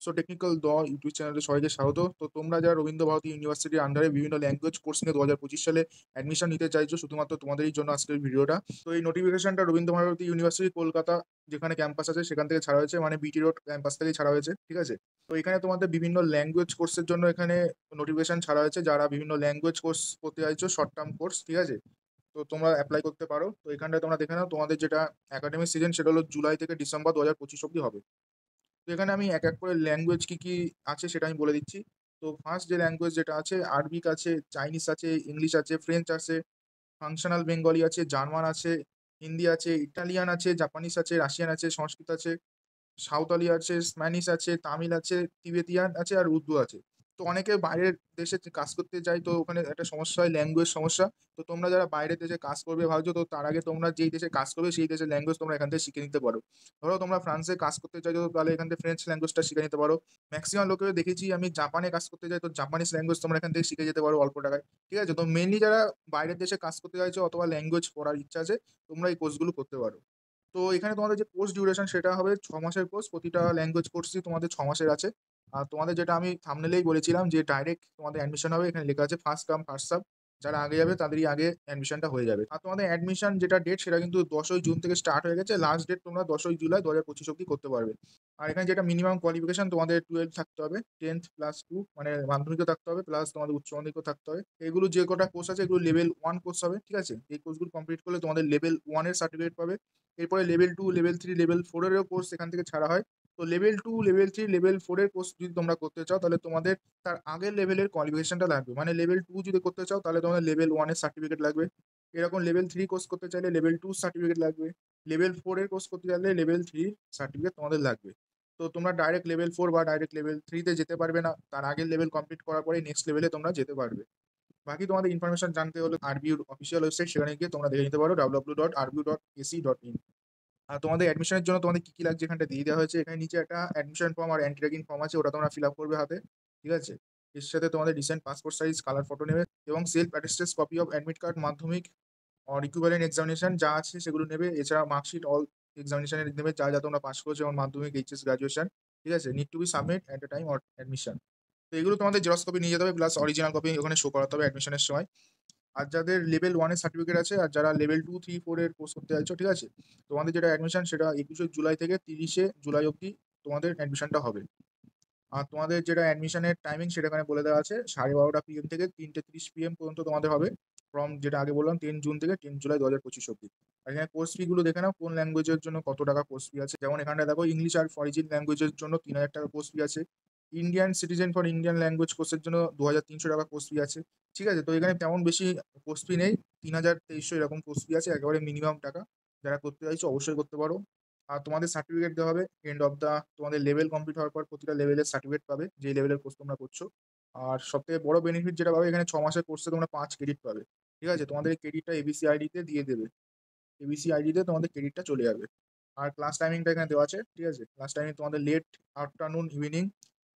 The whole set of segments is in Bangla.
সো টেকনিক্যাল ইউটিউব চ্যানেলে সবাইকে স্বাগত। তো তোমরা যারা রবীন্দ্র ভারতী ইউনিভার্সিটির আন্ডারে বিভিন্ন ল্যাঙ্গুয়েজ কোর্স নিয়ে ২০২৫ সালে অ্যাডমিশন নিতে চাইছো, শুধুমাত্র তোমাদেরই জন্য আজকের ভিডিওটা। তো এই নোটিফিকেশনটা রবীন্দ্র ভারতী ইউনিভার্সিটি কলকাতা যেখানে ক্যাম্পাস আছে সেখান থেকে ছাড়া হয়েছে, মানে বিটি রোড ক্যাম্পাস থেকেই ছাড়া হয়েছে। ঠিক আছে? তো এখানে তোমাদের বিভিন্ন ল্যাঙ্গুয়েজ কোর্সের জন্য এখানে নোটিফিকেশন ছাড়া হয়েছে। যারা বিভিন্ন ল্যাঙ্গুয়েজ কোর্স করতে চাইছো, শর্ট টার্ম কোর্স, ঠিক আছে? তো তোমরা এপ্লাই করতে পারো। তো এখানটায় তোমরা দেখে নাও তোমাদের যেটা একাডেমিক সিজন সেটা হলো জুলাই থেকে ডিসেম্বর ২০২৫ অব্দি হবে। তো এখানে আমি এক করে ল্যাঙ্গুয়েজ কি আছে সেটা আমি বলে দিচ্ছি। তো ফার্স্ট যে ল্যাঙ্গুয়েজ যেটা আছে, আরবিক আছে, চাইনিজ আছে, ইংলিশ আছে, ফ্রেঞ্চ আছে, ফাংশনাল বেঙ্গলি আছে, জার্মান আছে, হিন্দি আছে, ইটালিয়ান আছে, জাপানিজ আছে, রাশিয়ান আছে, সংস্কৃত আছে, সাঁওতালি আছে, স্প্যানিশ আছে, তামিল আছে, তিবেতিয়ান আছে আর উর্দু আছে। তো অনেকে বাইরের দেশে কাজ করতে যায়, তো ওখানে একটা সমস্যা হয়, ল্যাঙ্গুয়েজ সমস্যা। তো তোমরা যারা বাইরের দেশে কাজ করবে ভাবছো, তো তার আগে তোমরা যেই দেশে কাজ করবে সেই দেশের ল্যাঙ্গুয়েজ তোমরা এখান থেকে শিখে নিতে পারো। ধরো তোমরা ফ্রান্সে কাজ করতে চাইছো, তো তাহলে এখান থেকে ফ্রেঞ্চ ল্যাঙ্গুয়েজটা শিখে নিতে পারো। ম্যাক্সিমাম লোকের দেখেছি আমি জাপানে কাজ করতে যাই, তো জাপানিজ ল্যাঙ্গুয়েজ তোমরা এখান থেকে শিখে যেতে পারো অল্প টাকায়। ঠিক আছে? তো মেনলি যারা বাইরের দেশে কাজ করতে চাইছো অথবা ল্যাঙ্গুয়েজ পড়ার ইচ্ছা আছে, তোমরা এই কোর্সগুলো করতে পারো। তো এখানে তোমাদের যে কোর্স ডিউরেশন সেটা হবে ৬ মাসের কোর্স। প্রতিটা ল্যাঙ্গুয়েজ কোর্সই তোমাদের ৬ মাসের আছে। আর তোমাদের যেটা আমি থাম্বনেইলেই বলেছিলাম যে ডাইরেক্ট তোমাদের অ্যাডমিশন হবে। এখানে লেখা আছে ফার্স্ট কাম ফার্স্ট সার্ভ। যারা আগে যাবে তাদেরই আগে অ্যাডমিশনটা হয়ে যাবে। আর তোমাদের অ্যাডমিশন যেটা ডেট সেটা কিন্তু ১০ই জুন থেকে স্টার্ট হয়ে গেছে। লাস্ট ডেট তোমরা ১০ই জুলাই ২০২৫ অব্দি করতে পারবে। আর এখানে যেটা মিনিমাম কোয়ালিফিকেশন তোমাদের 12 থাকতে হবে। 10th প্লাস 2 মানে মাধ্যমিকও থাকতে হবে প্লাস তোমাদের উচ্চ মাধ্যমিকও থাকতে হবে। এগুলো যে কটা কোর্স আছে এগুলো লেভেল 1 কোর্স হবে। ঠিক আছে? এই কোর্সগুলো কমপ্লিট করলে তোমাদের লেভেল 1 এর সার্টিফিকেট পাবে। এরপরে লেভেল 2, লেভেল 3, লেভেল 4 এরও কোর্স এখান থেকে ছাড়া হয়। তো লেভেল 2, লেভেল 3, লেভেল 4 এর কোর্স যদি তোমরা করতে চাও তাহলে তোমাদের তার আগের লেভেলের কোয়ালিফিকেশনটা লাগবে। মানে লেভেল 2 যদি করতে চাও তাহলে তোমাদের লেভেল 1 এর সার্টিফিকেট লাগবে। এরকম লেভেল 3 কোর্স করতে চাইলে লেভেল 2 সার্টিফিকেট লাগবে। লেভেল 4 এর কোর্স করতে চাইলে লেভেল 3 সার্টিফিকেট তোমাদের লাগবে। তো তোমরা ডাইরেক্ট লেভেল 4 বা ডাইরেক্ট লেভেল 3 তে যেতে পারবে না। তার আগের লেভেল কমপ্লিট করার পরেই নেক্সট লেভেলে তোমরা যেতে পারবে। বাকি তোমাদের ইনফরমেশন জানতে হলে আরবিউর অফিসিয়াল ওয়েবসাইট সেখানে গিয়ে তোমরা দেখে নিতে পারো www.rbu.ac.in। আর তোমাদের অ্যাডমিশনের জন্য তোমাদের কি লাগছে এখানটা দিয়ে দেওয়া হয়েছে। এখানে নিচে একটা অ্যাডমিশন ফর্ম আর অ্যান্টি র্যাগিং ফর্ম আছে, ওটা তোমরা ফিল আপ করবে হাতে। ঠিক আছে? এর সাথে তোমাদের recent passport size colour photo নেবে এবং self attested copy of admit card, মাধ্যমিক অর ইকুইভ্যালেন্ট এক্সামিনেশন যা আছে সেগুলো নেবে। এছাড়া মার্কশিট অল এক্সামিনেশনের নেবে, যা তোমরা পাস করেছো, যেমন মাধ্যমিক, এইচএস, গ্র্যাজুয়েশন। ঠিক আছে? Need to B submit at A time of admission. তো এগুলো তোমাদের জেরক্স কপি নিয়ে যেতে হবে প্লাস অরিজিনাল কপি ওখানে শো করাতে হবে অ্যাডমিশনের সময়। আর যাদের লেভেল 1 এর সার্টিফিকেট আছে আর যারা লেভেল 2, 3, 4 এর কোর্স করতে চাইছো, ঠিক আছে? তোমাদের যেটা অ্যাডমিশন সেটা ২১শে জুলাই থেকে ৩০শে জুলাই অব্দি তোমাদের অ্যাডমিশনটা হবে। আর তোমাদের যেটা অ্যাডমিশনের টাইমিং সেটা এখানে বলে দেওয়া আছে। 12:30 PM থেকে 3:30 PM পর্যন্ত তোমাদের হবে। ফ্রম যেটা আগে বললাম 10 জুন থেকে 10 জুলাই ২০২৫ অব্দি। আর এখানে কোর্স ফি গুলো দেখে নাও কোন ল্যাঙ্গুয়েজের জন্য কত টাকা কোর্স ফি আছে। যেমন এখানটায় দেখো ইংলিশ আর ফরেন ল্যাঙ্গুয়েজের জন্য ৩,০০০ টাকা কোর্স ফি আছে। Indian citizen for Indian language কোর্সের জন্য ২,৩০০ টাকা কোর্স ফি আছে। ঠিক আছে? তো এখানে তেমন বেশি কোর্স ফি নেই। ৩,২৩০ এরকম কোর্স ফি আছে, একেবারে মিনিমাম টাকা। যারা করতে চাইছো অবশ্যই করতে পারো। আর তোমাদের সার্টিফিকেট দেওয়া হবে এন্ড অফ দা তোমাদের লেভেল কমপ্লিট হওয়ার পর প্রতিটা লেভেলের সার্টিফিকেট পাবে, যেই লেভেলের কোর্স তোমরা করছো। আর সবথেকে বড় বেনিফিট যেটা পাবে এখানে ৬ মাসের কোর্সে তোমরা ৫ ক্রেডিট পাবে। ঠিক আছে? তোমাদের এই ক্রেডিটটা এবিসি আইডিতে দিয়ে দেবে। এবিসি আইডিতে তোমাদের ক্রেডিটটা চলে যাবে। আর ক্লাস টাইমিংটা এখানে দেওয়া আছে। ঠিক আছে? ক্লাস টাইমিং তোমাদের late afternoon, evening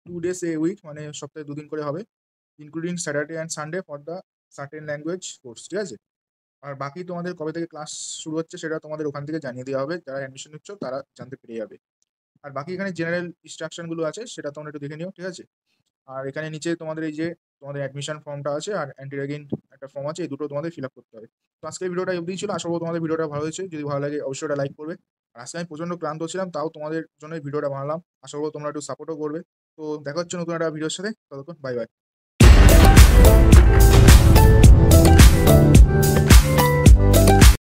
2 days a week, মানে সপ্তাহে ২ দিন করে হবে। Including Saturday and Sunday for the certain language course. ঠিক আছে? আর বাকি তোমাদের কবে থেকে ক্লাস শুরু হচ্ছে সেটা তোমাদের ওখান থেকে জানিয়ে দেওয়া হবে। যারা অ্যাডমিশন নিচ্ছ তারা জানতে পেরে যাবে। আর বাকি এখানে জেনারেল ইনস্ট্রাকশন গুলো আছে সেটা তোমরা একটু দেখে নিও। ঠিক আছে? আর এখানে নিচে তোমাদের এই যে তোমাদের অ্যাডমিশন ফর্মটা আছে আর অ্যান্টি র্যাগিং একটা ফর্ম আছে, এই দুটো তোমাদের ফিল আপ করতে হবে। তো আজকের ভিডিওটা এই অবধিই ছিল। আশা করব তোমাদের ভিডিওটা ভালো হয়েছে। যদি ভালো লাগে অবশ্যই একটা লাইক করবে। আর আজকে আমি প্রচন্ড ক্লান্ত ছিলাম, তাও তোমাদের জন্য এই ভিডিওটা বানালাম। আশা করব তোমরা একটু সাপোর্টও করবে। তো দেখা হচ্ছে নতুন একটা ভিডিওর সাথে। ততক্ষণ বাই বাই।